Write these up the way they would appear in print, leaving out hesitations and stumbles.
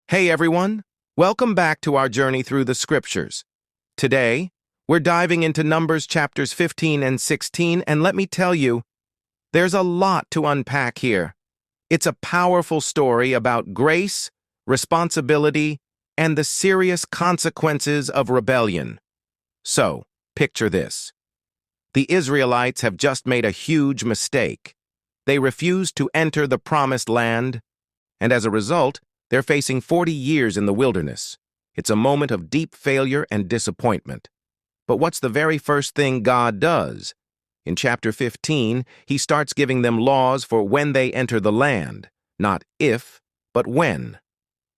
Hey everyone, welcome back to our journey through the scriptures. Today, we're diving into Numbers chapters 15 and 16, and let me tell you, there's a lot to unpack here. It's a powerful story about grace, responsibility, and the serious consequences of rebellion. So, picture this. The Israelites have just made a huge mistake. They refused to enter the promised land, and as a result, they're facing 40 years in the wilderness. It's a moment of deep failure and disappointment. But what's the very first thing God does? In chapter 15, he starts giving them laws for when they enter the land, not if, but when.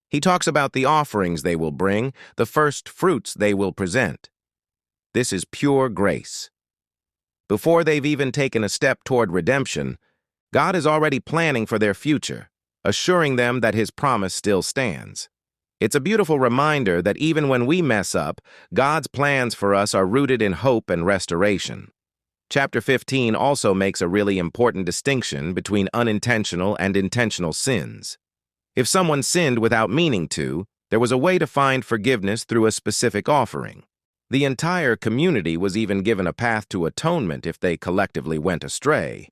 He talks about the offerings they will bring, the first fruits they will present. This is pure grace. Before they've even taken a step toward redemption, God is already planning for their future, assuring them that his promise still stands. It's a beautiful reminder that even when we mess up, God's plans for us are rooted in hope and restoration. Chapter 15 also makes a really important distinction between unintentional and intentional sins. If someone sinned without meaning to, there was a way to find forgiveness through a specific offering. The entire community was even given a path to atonement if they collectively went astray.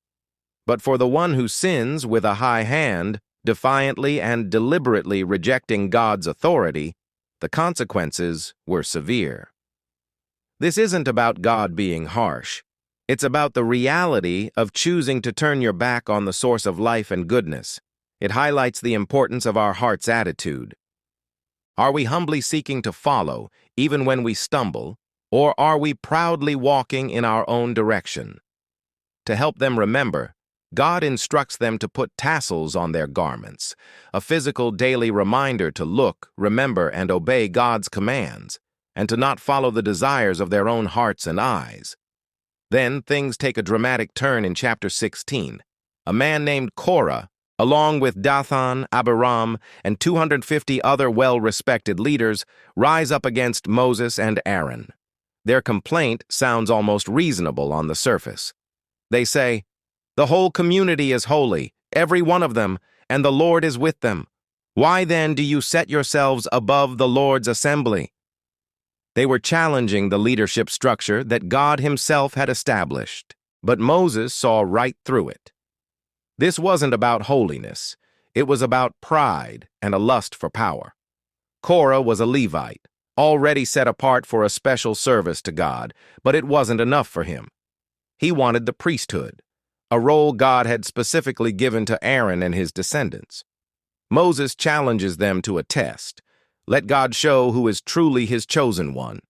But for the one who sins with a high hand, defiantly and deliberately rejecting God's authority, the consequences were severe. This isn't about God being harsh. It's about the reality of choosing to turn your back on the source of life and goodness. It highlights the importance of our heart's attitude. Are we humbly seeking to follow, even when we stumble, or are we proudly walking in our own direction? To help them remember, God instructs them to put tassels on their garments, a physical daily reminder to look, remember, and obey God's commands, and to not follow the desires of their own hearts and eyes. Then things take a dramatic turn in chapter 16. A man named Korah, along with Dathan, Abiram, and 250 other well-respected leaders, rise up against Moses and Aaron. Their complaint sounds almost reasonable on the surface. They say, "The whole community is holy, every one of them, and the Lord is with them. Why then do you set yourselves above the Lord's assembly?" They were challenging the leadership structure that God himself had established, but Moses saw right through it. This wasn't about holiness. It was about pride and a lust for power. Korah was a Levite, already set apart for a special service to God, but it wasn't enough for him. He wanted the priesthood, a role God had specifically given to Aaron and his descendants. Moses challenges them to a test. Let God show who is truly his chosen one.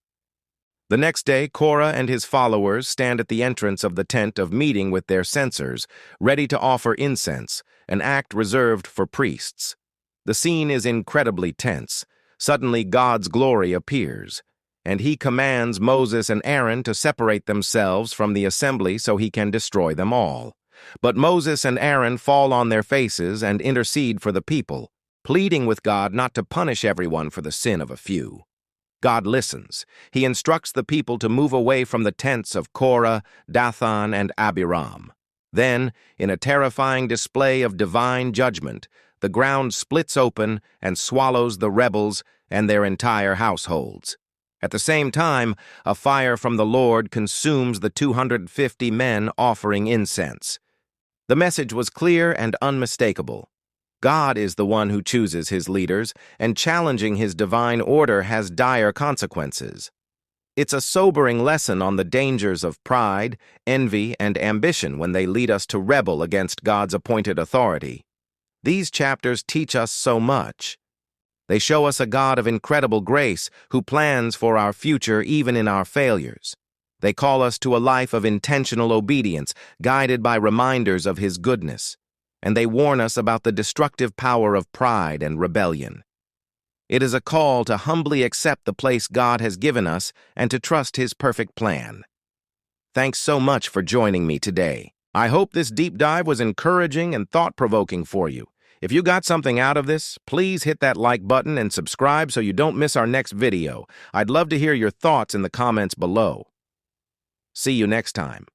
The next day, Korah and his followers stand at the entrance of the tent of meeting with their censers, ready to offer incense, an act reserved for priests. The scene is incredibly tense. Suddenly, God's glory appears, and he commands Moses and Aaron to separate themselves from the assembly so he can destroy them all. But Moses and Aaron fall on their faces and intercede for the people, pleading with God not to punish everyone for the sin of a few. God listens. He instructs the people to move away from the tents of Korah, Dathan, and Abiram. Then, in a terrifying display of divine judgment, the ground splits open and swallows the rebels and their entire households. At the same time, a fire from the Lord consumes the 250 men offering incense. The message was clear and unmistakable. God is the one who chooses his leaders, and challenging his divine order has dire consequences. It's a sobering lesson on the dangers of pride, envy, and ambition when they lead us to rebel against God's appointed authority. These chapters teach us so much. They show us a God of incredible grace who plans for our future even in our failures. They call us to a life of intentional obedience, guided by reminders of his goodness. And they warn us about the destructive power of pride and rebellion. It is a call to humbly accept the place God has given us and to trust his perfect plan. Thanks so much for joining me today. I hope this deep dive was encouraging and thought-provoking for you. If you got something out of this, please hit that like button and subscribe so you don't miss our next video. I'd love to hear your thoughts in the comments below. See you next time.